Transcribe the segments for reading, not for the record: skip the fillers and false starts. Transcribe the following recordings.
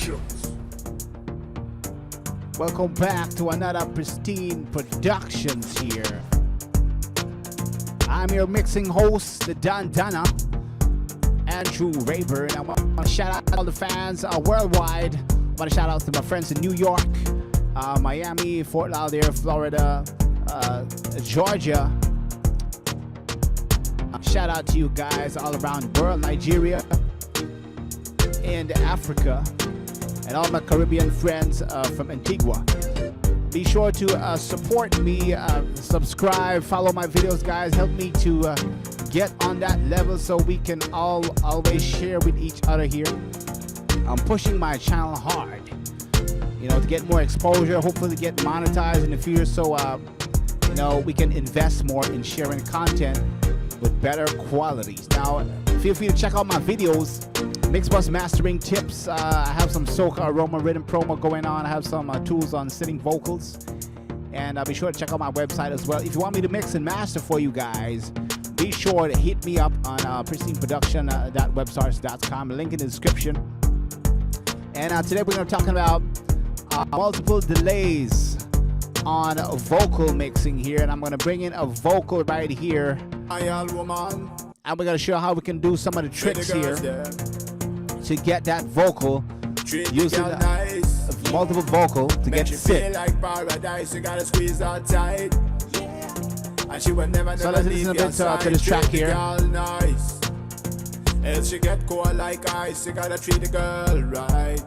Productions. Welcome back to another Pristine Productions here. I'm your mixing host, the Don Donna, Andrew Rayburn. I want to shout out to all the fans worldwide. I want to shout out to my friends in New York, Miami, Fort Lauderdale, Florida, Georgia. Shout out to you guys all around the world, Nigeria and Africa, and all my Caribbean friends from Antigua. Be sure to support me, subscribe, follow my videos, guys. Help me to get on that level so we can always share with each other here. I'm pushing my channel hard, you know, to get more exposure, hopefully get monetized in the future, so you know, we can invest more in sharing content with better qualities. Now, feel free to check out my videos, mix bus mastering tips. I have some Soca Aroma rhythm promo going on. I have some tools on sitting vocals, and be sure to check out my website as well. If you want me to mix and master for you guys, be sure to hit me up on pristineproduction.websource.com. Link in the description. And today we're going to be talking about multiple delays on vocal mixing here, and I'm going to bring in a vocal right here, and we're going to show how we can do some of the tricks here to get that vocal using multiple vocal to get sit. Like paradise, you gotta squeeze out tight. And she will never, so let's listen a bit to this track here. Nice. Else she get cold like ice, you gotta treat the girl right.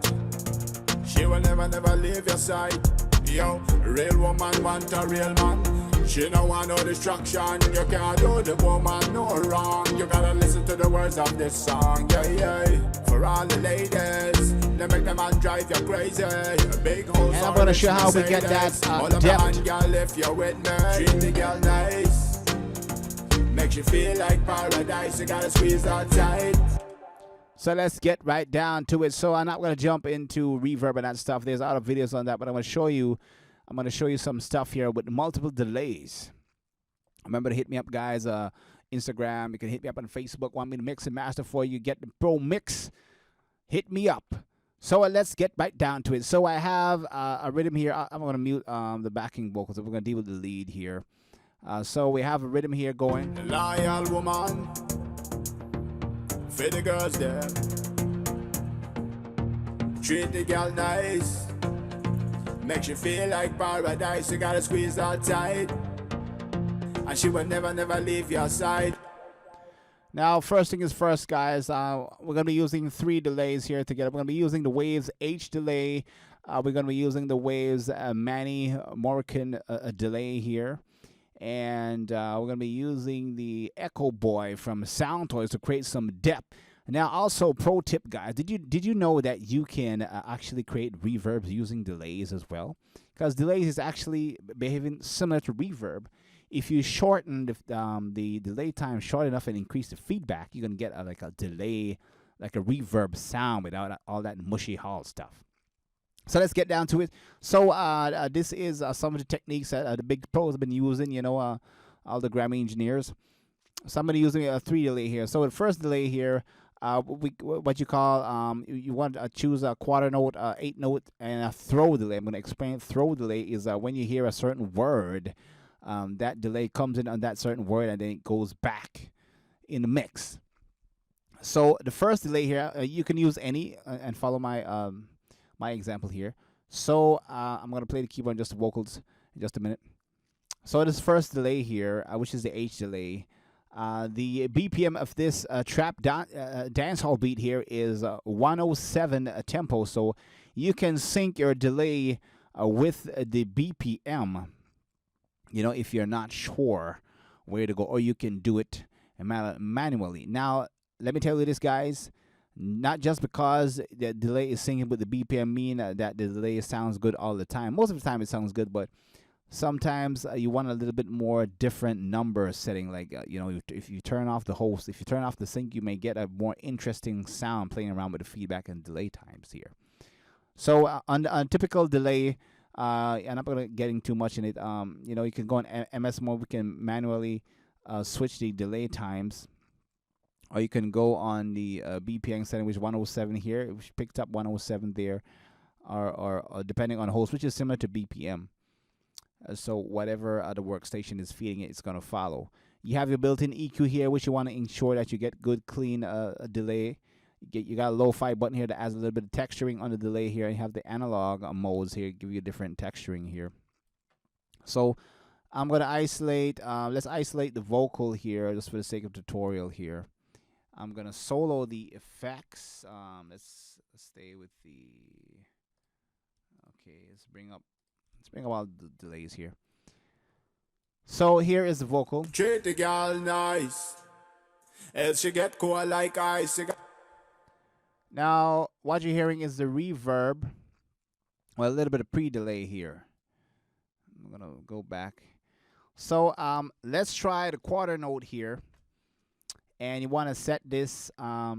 She will never leave your side. Yo, real woman want a real man. She don't want no distraction. You can't do the woman no wrong. You gotta listen to the words of this song. Yeah, yeah. For all the ladies, they make the man drive you crazy. Big hoes, and I'm gonna show how we get that depth. Girl, if you're with me, treat the girl nice. Makes you feel like paradise. You gotta squeeze that tight. So let's get right down to it. So I'm not gonna jump into reverb and that stuff. There's other videos on that, but I'm gonna show you some stuff here with multiple delays. Remember to hit me up, guys. Instagram. You can hit me up on Facebook. Want me to mix and master for you? Get the pro mix. Hit me up. So let's get right down to it. So I have a rhythm here. I'm going to mute the backing vocals. We're going to deal with the lead here. So we have a rhythm here going. Loyal woman. For the girls there. Treat the girl nice. Makes you feel like paradise. You gotta squeeze that tight. And she will never leave your side. Now, first thing is first, guys. We're going to be using 3 delays here together. We're going to be using the Waves H delay. We're going to be using the Waves Manny Morricane delay here. And we're going to be using the Echo Boy from Soundtoys to create some depth. Now, also, pro tip, guys, did you know that you can actually create reverbs using delays as well? Because delays is actually behaving similar to reverb. If you shorten the delay time short enough and increase the feedback, you're going to get like a delay, like a reverb sound without all that mushy hall stuff. So let's get down to it. So this is some of the techniques that the big pros have been using, you know, all the Grammy engineers. Somebody using a 3 delay here. So the first delay here, what you call you want to choose a quarter note, 8 note, and a throw delay. I'm going to explain. Throw delay is when you hear a certain word, that delay comes in on that certain word and then it goes back in the mix. So the first delay here, you can use any and follow my my example here. So I'm going to play the keyboard and just the vocals in just a minute. So this first delay here, which is the H delay. The BPM of this trap dancehall beat here is 107 tempo, so you can sync your delay with the BPM, you know, if you're not sure where to go, or you can do it manually. Now, let me tell you this, guys, not just because the delay is syncing with the BPM mean that the delay sounds good all the time. Most of the time it sounds good, but sometimes you want a little bit more different number setting, like you know, if you turn off the host, if you turn off the sync, you may get a more interesting sound playing around with the feedback and delay times here. So on a typical delay, and I'm not going to getting too much in it, you know, you can go in MS mode. We can manually switch the delay times, or you can go on the BPM setting, which is 107 here. Which picked up 107 there, or depending on host, which is similar to BPM. So whatever the workstation is feeding it, it's going to follow. You have your built-in EQ here, which you want to ensure that you get good, clean delay. You got a lo-fi button here that adds a little bit of texturing on the delay here. You have the analog modes here, give you different texturing here. So I'm going to isolate, let's isolate the vocal here just for the sake of tutorial here. I'm going to solo the effects. Let's stay with the, okay, let's bring up all the delays here. So here is the vocal. Treat the girl nice, else she get cool like ice. Now, what you're hearing is the reverb. Well, a little bit of pre-delay here. I'm gonna go back. So let's try the quarter note here. And you want to set this, or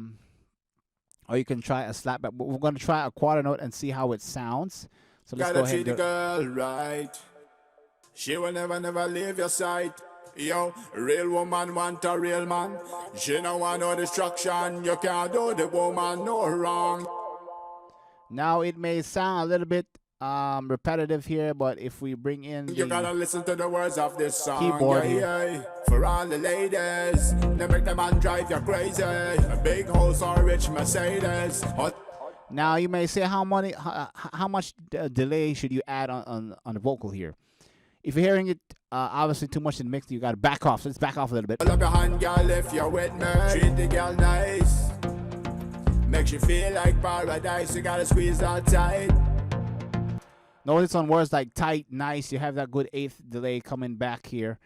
you can try a slapback. But we're gonna try a quarter note and see how it sounds. So let's go ahead and treat the girl right. She will never leave your sight. Yo, real woman want a real man. She don't want no destruction. You can't do the woman no wrong. Now it may sound a little bit repetitive here, but if we bring in you gotta listen to the words of this song. Keyboard For all the ladies, they make the man drive you crazy. A big house or rich Mercedes. Now you may say how much delay should you add on the vocal here? If you're hearing it obviously too much in the mix, you gotta back off. So let's back off a little bit. Pull up your hand, girl, if you're with me. Treat the girl nice. Makes you feel like paradise. You gotta squeeze that tight. Notice on words like tight, nice, you have that good eighth delay coming back here.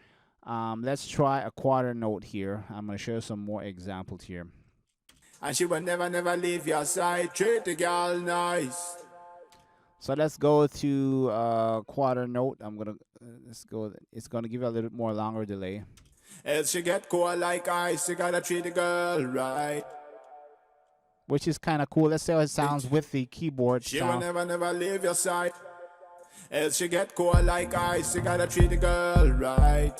Let's try a quarter note here. I'm gonna show some more examples here. And she will never leave your side. Treat the girl nice. So let's go to quarter note. I'm gonna let's go. It's gonna give you a little bit more longer delay. Else she get cool like ice. You gotta treat the girl right. Which is kind of cool. Let's see how it sounds with the keyboard She sound. will never leave your side. Else she get cool like ice. You gotta treat the girl right.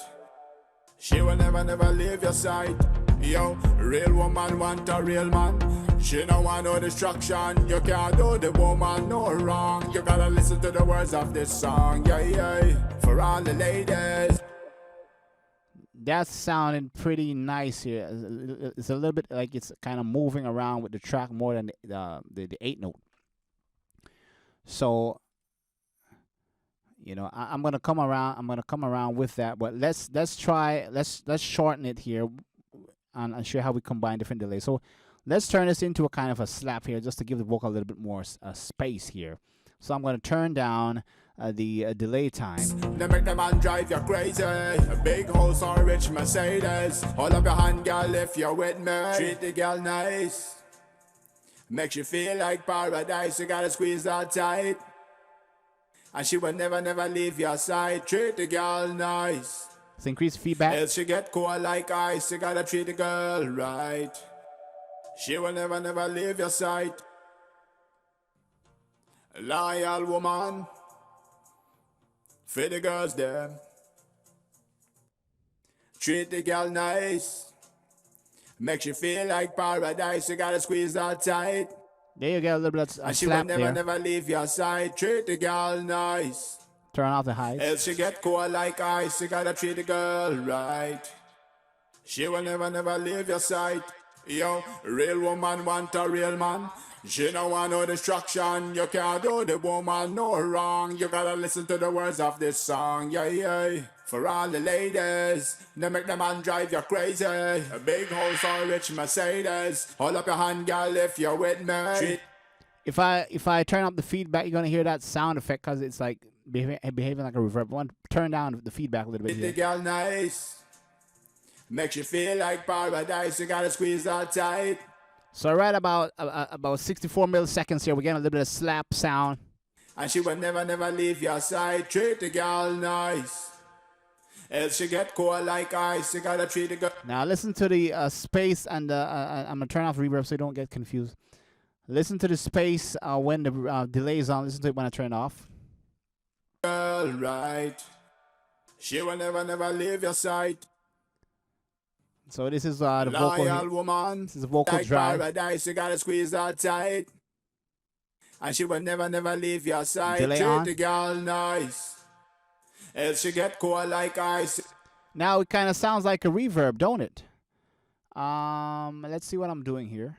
She will never leave your side. Yo, real woman want a real man. She don't want no destruction. You can't do the woman no wrong. You gotta listen to the words of this song. Yeah. For all the ladies. That's sounding pretty nice here. It's a little bit like it's kind of moving around with the track more than the 8 note. So, you know, I'm gonna come around. I'm gonna come around with that. But let's shorten it here and show how we combine different delays. So let's turn this into a kind of a slap here, just to give the vocal a little bit more space here. So I'm gonna turn down the delay time. They make the man drive you crazy. A big house or rich Mercedes. Hold up your hand, girl, if you're with me. Treat the girl nice. Makes you feel like paradise. You gotta squeeze that tight. And she will never leave your side. Treat the girl nice. Let's increase feedback. Else she get cool like ice. You gotta treat the girl right. She will never leave your side. Loyal woman. For the girls there. Treat the girl nice. Makes you feel like paradise. You gotta squeeze that tight. There you go, a little bit of and she slap will never leave your side. Treat the girl nice. Turn off the highs. Else she get cold like ice. You gotta treat the girl right. She will never leave your side. Yo, real woman want a real man. She don't want no destruction. You can't do the woman no wrong. You gotta listen to the words of this song. Yeah. For all the ladies, they make the man drive you crazy. A big house or rich Mercedes. Hold up your hand, girl, if you're with me. If I turn up the feedback, you're gonna hear that sound effect because it's like behaving like a reverb. I want to turn down the feedback a little bit. The girl nice. Makes you feel like paradise. You gotta squeeze that tight. So right about 64 milliseconds here, we're getting a little bit of slap sound. And she will never leave your side. Treat the girl nice. Else she get cold like ice. You gotta treat the girl. Now listen to the space, and I'm gonna turn off reverb so you don't get confused. Listen to the space when the delay is on. Listen to it when I turn it off. Girl, right. She will never leave your side. So this is the vocal. Loyal woman, This is a vocal like drive. paradise, you gotta squeeze her tight. And she will never, never leave your side. Delay Treat on. the girl nice, else she get cold like ice. Now it kind of sounds like a reverb, don't it? Let's see what I'm doing here.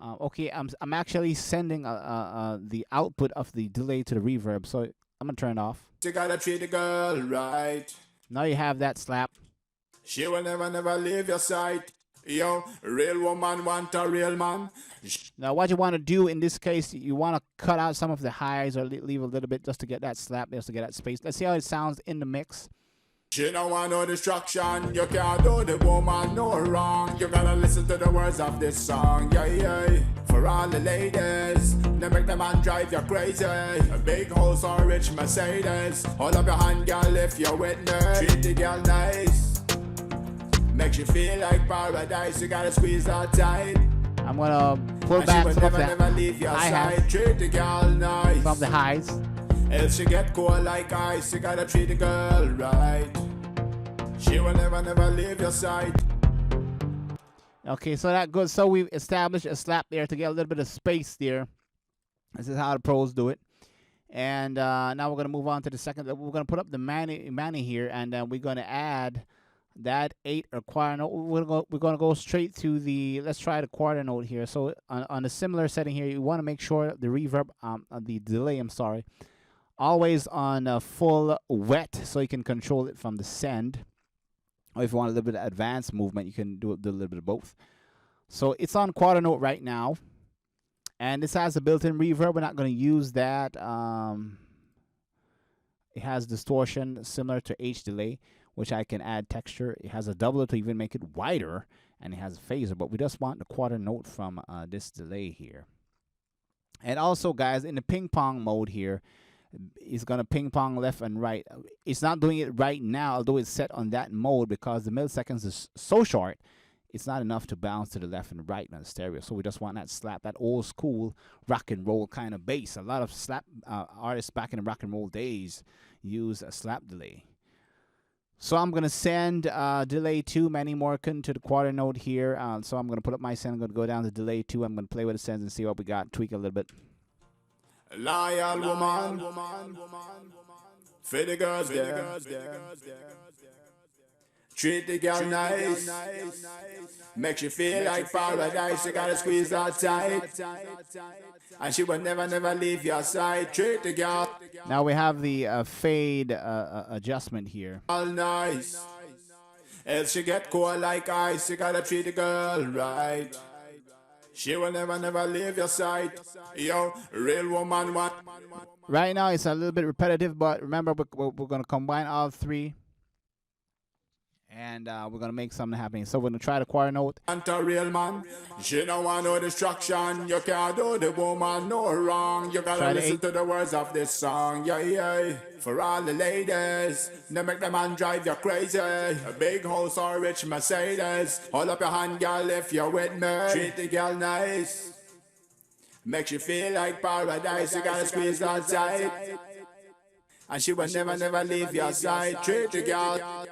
Okay, I'm actually sending the output of the delay to the reverb, so I'm gonna turn it off. You gotta treat the girl right. Now you have that slap. She will never, never leave your side. Yo, real woman want a real man. Now what you want to do in this case, you want to cut out some of the highs or leave a little bit just to get that slap, just to get that space. Let's see how it sounds in the mix. She don't want no distraction. You can't do the woman no wrong. You gotta listen to the words of this song. Yeah, yeah. For all the ladies, they make the man drive you crazy. A big house or rich Mercedes. Hold up your hand, girl, if you're with me. Treat the girl nice. Makes you feel like paradise. You gotta squeeze her tight. I'm gonna pull And back she will some of never, never leave your hi-hats, side. Treat the girl nice. some of the highs. Else she get cold like ice. You gotta treat the girl right. She will never, never leave your side. Okay, so that good. So we've established a slap there to get a little bit of space there. This is how the pros do it. And now we're gonna move on to the second. We're gonna put up the Manny here, and we're gonna add that 8 or quarter note. We're gonna go straight to the. Let's try the quarter note here. So on a similar setting here, you want to make sure the reverb, the delay. I'm sorry, always on full wet, so you can control it from the send. Or if you want a little bit of advanced movement, you can do a little bit of both. So it's on quarter note right now. And this has a built-in reverb. We're not going to use that. It has distortion similar to H delay, which I can add texture. It has a doubler to even make it wider. And it has a phaser. But we just want the quarter note from this delay here. And also, guys, in the ping pong mode here, it's going to ping pong left and right. It's not doing it right now, although it's set on that mode because the milliseconds is so short. It's not enough to bounce to the left and right on the stereo. So we just want that slap, that old school rock and roll kind of bass. A lot of slap artists back in the rock and roll days use a slap delay. So I'm going to send delay 2, Manny Morgan, to the quarter note here. So I'm going to put up my send. I'm going to go down to delay 2. I'm going to play with the sends and see what we got. Tweak a little bit. Loyal woman, for the girls there. Treat the girl nice, makes you feel like paradise. You gotta squeeze her tight, and she will never, never leave your side. Treat the girl. Now we have the fade adjustment here. All nice, else she get cold like ice. You gotta treat the girl right. She will never, never leave your side. Yo, real woman want. Right now it's a little bit repetitive, but remember we're going to combine all three. And we're going to make something happen. So we're going to try the quarter note. Want a real man. She don't want no distraction. You can't do the woman no wrong. You gotta listen to the words of this song. Yeah, yeah. For all the ladies, they make the man drive you crazy. A big house or rich Mercedes. Hold up your hand, girl, if you're with me. Treat the girl nice. Makes you feel like paradise. You gotta squeeze her tight. And she will never, never leave your side. Treat the girl.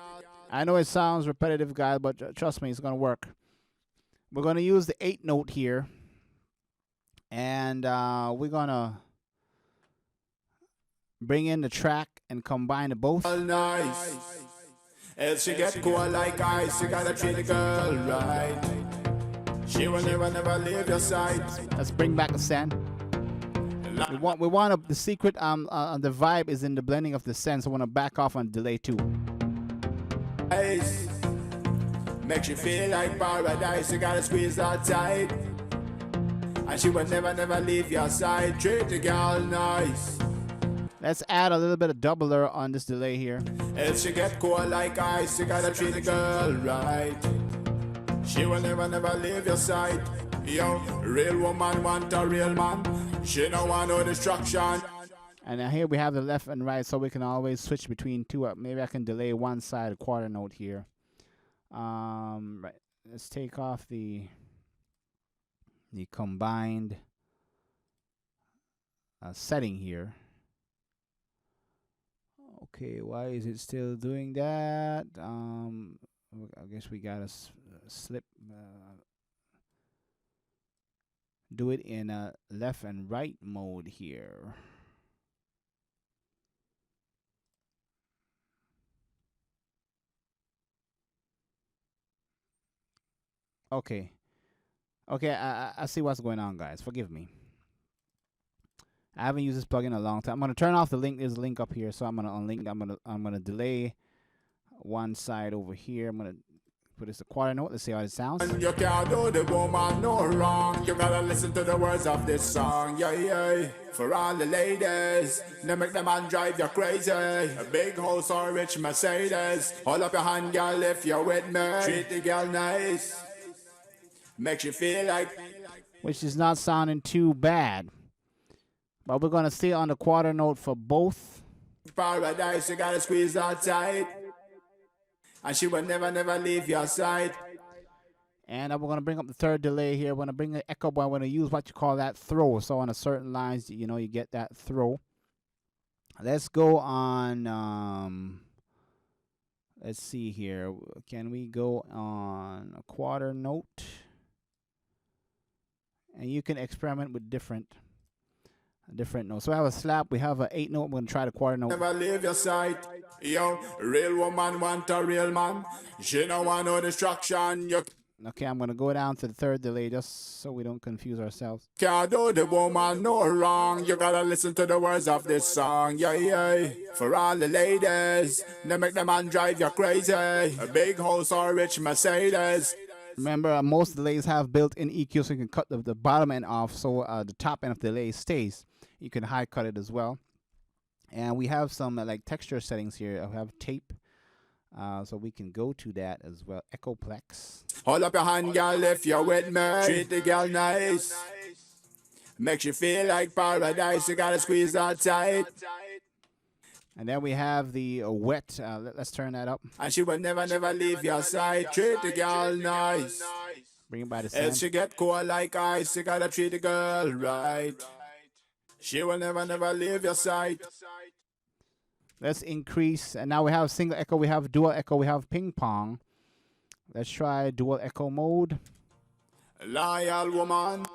I know it sounds repetitive, guys, but trust me, it's going to work. We're going to use the 8 note here. And we're going to bring in the track and combine the both. All nice. Else she get cold like ice. You gotta treat the girl right. She will never, never leave your side. Let's bring back the send. We want the secret the vibe is in the blending of the send, so we want to back off on delay 2. Makes you feel like paradise. You gotta squeeze her tight, and she will never, never leave your side. Treat the girl nice. Let's add a little bit of doubler on this delay here. Else she get cold like ice. You gotta treat the girl right. She will never, never leave your side. Yo, real woman want a real man. She don't want no distraction. And here we have the left and right, so we can always switch between two. Maybe I can delay one side, a quarter note here. Right. Let's take off the combined setting here. Okay, why is it still doing that? I guess we gotta slip. Do it in a left and right mode here. Okay. Okay, I see what's going on, guys. Forgive me. I haven't used this plugin in a long time. I'm gonna turn off the link. There's a link up here, so I'm gonna unlink. I'm gonna delay one side over here. I'm gonna put this a quarter note. Let's see how it sounds. And you can't do the woman no wrong. You gotta listen to the words of this song, yeah, yeah. For all the ladies, they make the man drive you crazy. A big house or rich Mercedes. Hold up your hand, girl, if you're with me. Treat the girl nice. Makes you feel like. Which is not sounding too bad. But we're gonna stay on the quarter note for both. Paradise, you gotta squeeze that tight. And she will never, never leave your side. And we're going to bring up the third delay here. We're going to bring the echo, but I'm going to use what you call that throw. So on a certain lines, you know, you get that throw. Let's go on, let's see here. Can we go on a quarter note? And you can experiment with different notes. So we have a slap, we have an 8 note. I'm going to try the quarter note. Never leave your side. Yo, real woman want a real man. She don't want no distraction. You Okay, I'm going to go down to the third delay just so we don't confuse ourselves. can't do the woman no wrong. You gotta listen to the words of this song, yeah, yeah. For all the ladies, they make the man drive you crazy. A big house or rich Mercedes. Remember, most delays have built-in EQ, so you can cut the bottom end off, so the top end of the delay stays. You can high cut it as well. And we have some like texture settings here. I have tape, so we can go to that as well. Echoplex. Hold up your hand, girl, if you're with me. Treat the girl nice. Makes you feel like paradise. You gotta squeeze that tight. And then we have the wet. Let's turn that up. And she will never, never leave your side. Treat the girl nice. Bring it by the Else sand. she get cold like ice. You gotta treat the girl right. She will never, never leave your side. Let's increase. And now we have single echo. We have dual echo. We have ping pong. Let's try dual echo mode, Loyal woman.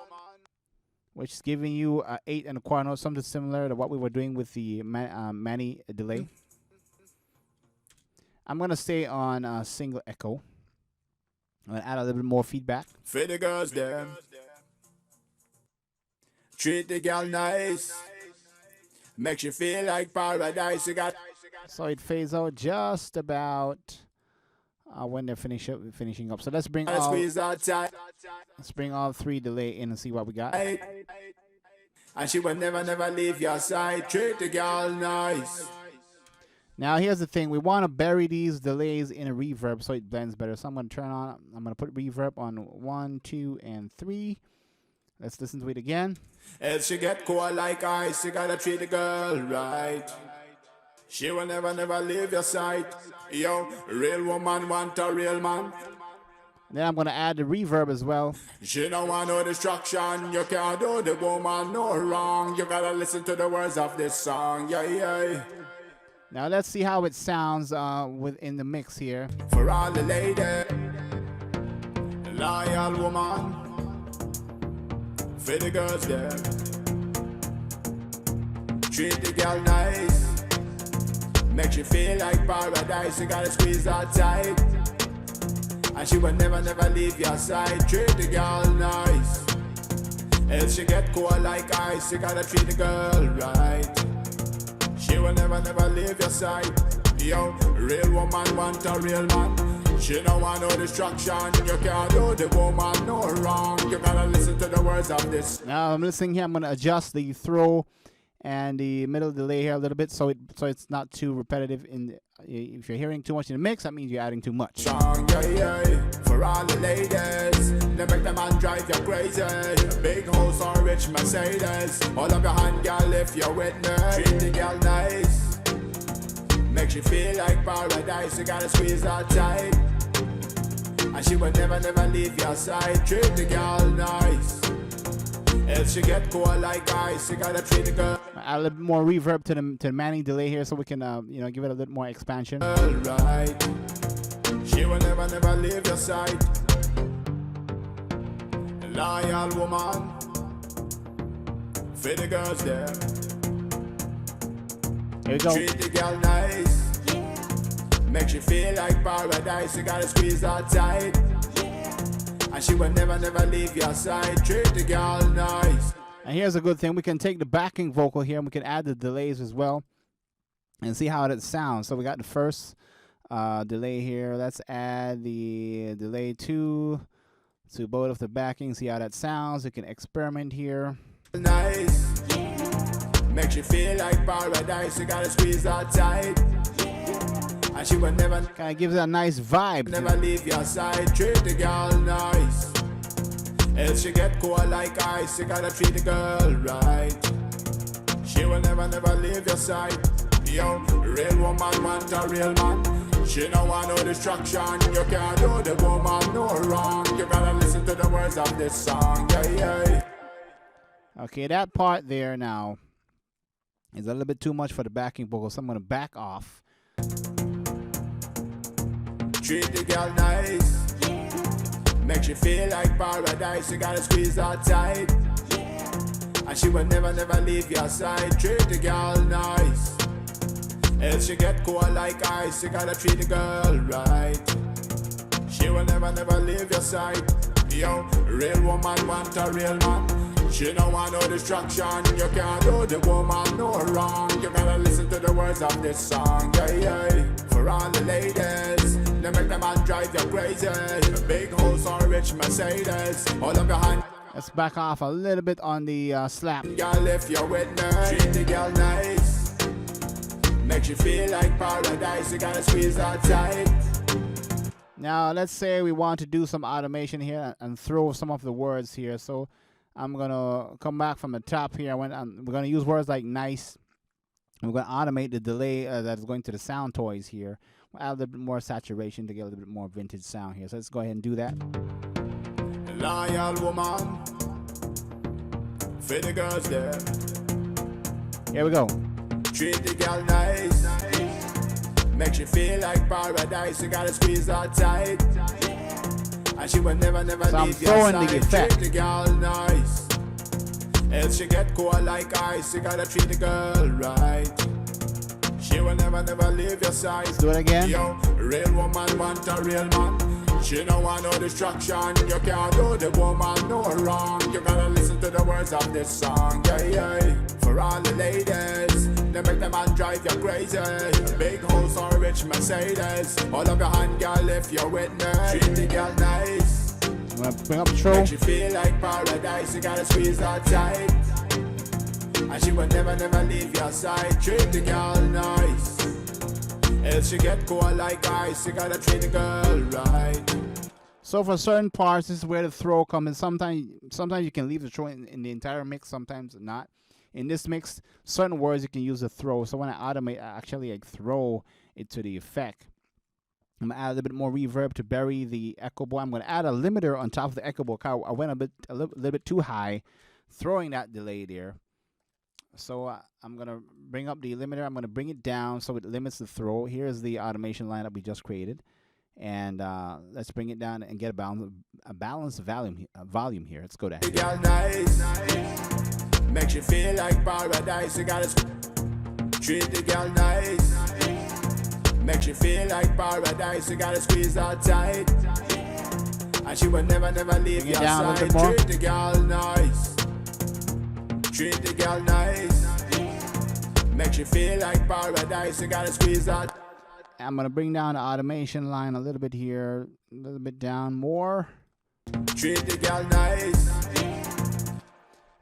which is giving you 8 and a quarter note, something similar to what we were doing with the Manny delay. I'm going to stay on single echo. I'm going to add a little bit more feedback. For the girls there. Treat the girl nice. Makes you feel like paradise. You got. So it fades out just about when they're finishing up. So let's bring all, Squeeze that tight. let's bring all 3 delay in and see what we got. And she will never, never leave your side. Treat the girl nice. Now here's the thing. We want to bury these delays in a reverb so it blends better. So I'm going to turn on, I'm going to put reverb on 1, 2, and 3. Let's listen to it again. Else she get cold like ice. You gotta treat the girl right. She will never, never leave your side. Yo, real woman want a real man. Then I'm going to add the reverb as well. She don't want no distraction. You can't do the woman no wrong. You gotta listen to the words of this song. Yeah, yeah. Now let's see how it sounds within the mix here. For all the ladies, loyal woman. For the girls there. Treat the girl nice. Makes you feel like paradise. You gotta squeeze that tight. And she will never, never leave your side. Treat the girl nice. Else she get cold like ice. You gotta treat the girl right. She will never, never leave your side. Yo, real woman want a real man. She don't want no distraction. You can't do the woman no wrong. You gotta listen to the words of this. Now I'm listening here. I'm going to adjust the throw and the middle delay here a little bit so it's not too repetitive. If you're hearing too much in the mix, that means you're adding too much. Song, yeah, yeah. For all the ladies, they make the man drive you crazy. A big house or rich Mercedes. Hold up your hand, girl, if you're with me. Treat the girl nice. Makes you feel like paradise. You gotta squeeze that tight. And she will never, never leave your side. Treat the girl nice. Else she get cold like ice. You gotta treat the girl Add a little bit more reverb to the Manny delay here so we can give it a little more expansion. right. She will never, never leave your side. Loyal woman, for the girls there. Here we go. Treat the girl nice. Makes you feel like paradise. You gotta squeeze her tight. And she will never, never leave your side. Treat the girl nice. And here's a good thing. We can take the backing vocal here and we can add the delays as well and see how it sounds. So we got the first delay here. Let's add the delay to both of the backing. See how that sounds. You can experiment here. Nice. Makes you feel like paradise. You gotta squeeze her tight. And she will never, kind of gives it a nice vibe. Never leave your side. Treat the girl nice. Else she get cold like ice. You gotta treat the girl right. She will never, never leave your side. Yo, real woman want a real man. She don't want no destruction. You can't do the woman no wrong. You gotta listen to the words of this song. Yeah, yeah. Okay, that part there now is a little bit too much for the backing vocal, so I'm gonna back off. Treat the girl nice. Makes you feel like paradise. You gotta squeeze her tight. And she will never, never leave your side. Treat the girl nice. Else she get cold like ice. You gotta treat the girl right. She will never, never leave your side. Yo, real woman want a real man. She don't want no destruction. You can't do the woman no wrong. You gotta listen to the words of this song. Yeah, yeah. For all the ladies, they make the man drive you crazy. A big house or rich Mercedes. All of your hand. Let's back off a little bit on the slap. Girl, if you're with me, treat the girl nice. Makes you feel like paradise. You gotta squeeze her tight. Now, let's say we want to do some automation here and throw some of the words here. So I'm going to come back from the top here. We're going to use words like nice. We're going to automate the delay that is going to the sound toys here. We'll add a little bit more saturation to get a little bit more vintage sound here. So let's go ahead and do that. Loyal woman, for the girls there. Here we go. Treat the girl nice. Makes you feel like paradise. You gotta squeeze her tight. And she will never, never so leave your side. Treat the girl nice. Else she get cold like ice. You gotta treat the girl right. She will never, never leave your side. Let's do it again. Yo, real woman want a real man. She don't want no destruction. You can't do the woman no wrong. You gotta listen to the words of this song. Yeah, yeah. For all the ladies, they make the man drive you crazy. A big house or rich Mercedes. All of your hand, girl, if you're with me. Treat the girl nice. I'm gonna bring up the throw. Makes you feel like paradise. You gotta squeeze her tight. And she will never, never leave your side. Treat the girl nice. Else she get cold like ice. You gotta treat the girl right. So for certain parts, this is where the throw comes in. Sometimes you can leave the throw in the entire mix. Sometimes not. In this mix, certain words you can use a throw. So when I automate, I actually throw it to the effect. I'm gonna add a little bit more reverb to bury the echo bar. I'm gonna add a limiter on top of the echo bar. I went a little bit too high, throwing that delay there. So I'm gonna bring up the limiter. I'm gonna bring it down so it limits the throw. Here's the automation line that we just created, and let's bring it down and get a balanced volume here. Let's go down. Girl nice. Makes you feel like paradise. You gotta treat the girl nice. Makes you feel like paradise. You gotta squeeze her tight. And she will never, never leave your side. Treat the girl nice. Treat the girl nice. Makes you feel like paradise. You gotta squeeze her. I'm gonna bring down the automation line a little bit here, a little bit down more. Treat the girl nice.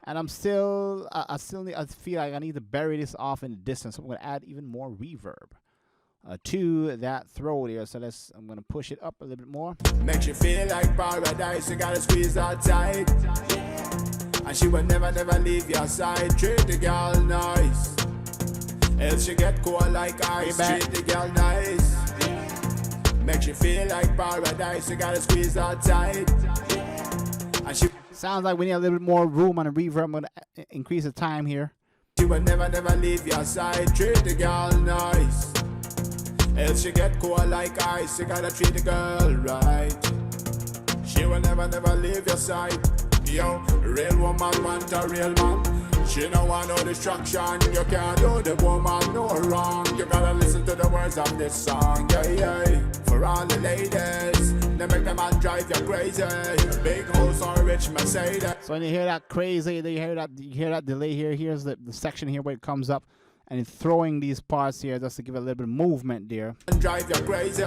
And I feel like I need to bury this off in the distance. So I'm gonna add even more reverb to that throw there. So I'm gonna push it up a little bit more. Makes you feel like paradise. You gotta squeeze her tight. And she will never, never leave your side. Treat the girl nice. Else she get cold like ice. Treat the girl nice. Makes you feel like paradise. You gotta squeeze her tight. And she sounds like we need a little bit more room on the reverb. I'm gonna increase the time here. She will never, never leave your side. Treat the girl nice. else she get cold like ice. You gotta treat the girl right. She will never, never leave your side. Yo, real woman want a real man. She don't want no distraction. You can't do the woman no wrong. You gotta listen to the words of this song. Yeah, yeah. For all the ladies, they make the man drive you crazy. Big house or rich Mercedes. So when you hear that crazy, you hear that delay here. Here's the section here where it comes up. And it's throwing these parts here just to give it a little bit of movement there. Drive you crazy.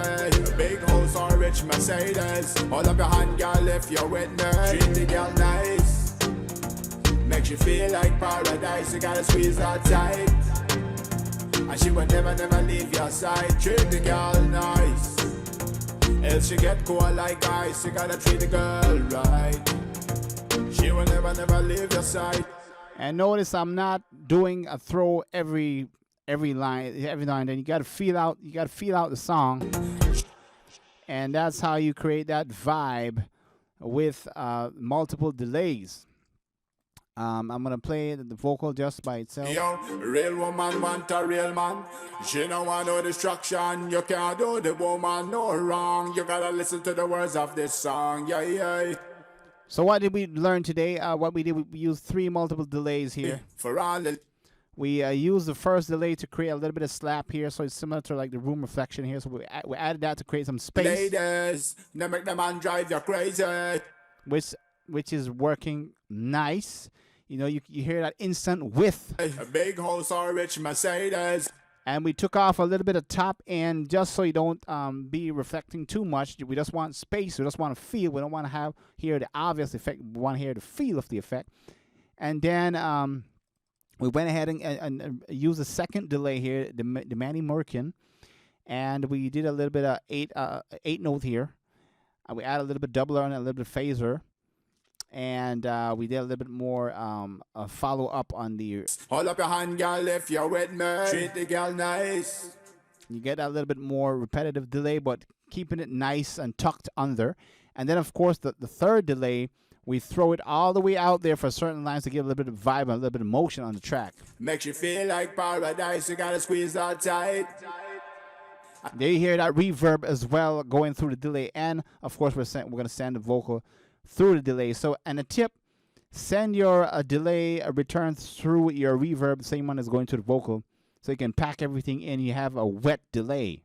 Big house or rich Mercedes. Hold up your hand, girl, if you're with me. Treat the girl nice. Makes you feel like paradise. You gotta squeeze her tight. And she will never, never leave your side. Treat the girl nice. Else she get cold like ice. You gotta treat the girl right. She will never, never leave your side. And notice I'm not doing a throw every line, then you gotta feel out the song. And that's how you create that vibe with multiple delays. I'm gonna play the vocal just by itself. Yo, real woman want a real man. She don't want no distraction. You can't do the woman no wrong. You gotta listen to the words of this song. Yeah, yeah. So what did we learn today? What we did, we used 3 multiple delays here. For all the we used the first delay to create a little bit of slap here, so it's similar to like the room reflection here. So we added that to create some space. Ladies, they make the man drive you crazy. Which is working nice. You know, you hear that instant width. A big house or rich Mercedes. And we took off a little bit of top end just so you don't be reflecting too much. We just want space. We just want to feel. We don't want to have here the obvious effect. We want to hear the feel of the effect. And then we went ahead and used a second delay here, the Manny Merkin. And we did a little bit of 8 note here. We added a little bit doubler and a little bit phaser. And we did a little bit more follow up on the. Hold up your hand, girl, if you're with me. Treat the girl nice. You get a little bit more repetitive delay, but keeping it nice and tucked under. And then, of course, the third delay, we throw it all the way out there for certain lines to give a little bit of vibe and a little bit of motion on the track. Makes you feel like paradise. You gotta squeeze that tight. There you hear that reverb as well going through the delay. And, of course, we're going to send the vocal through the delay. So, and a tip, send your delay return through your reverb, the same one as going to the vocal, so you can pack everything in. You have a wet delay.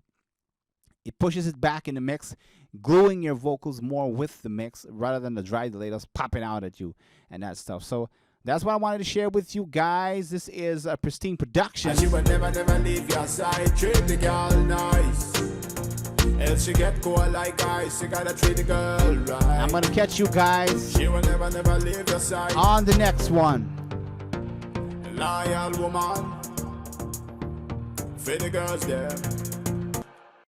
It pushes it back in the mix, gluing your vocals more with the mix rather than the dry delay that's popping out at you and that stuff. So that's what I wanted to share with you guys. This is a Pristine Production. And she will never, never leave your side. Treat the girl nice. Else she get cold like ice. You gotta treat the girl right. I'm gonna catch you guys. She will never, never leave your side. On the next one. Loyal woman. For the girls there.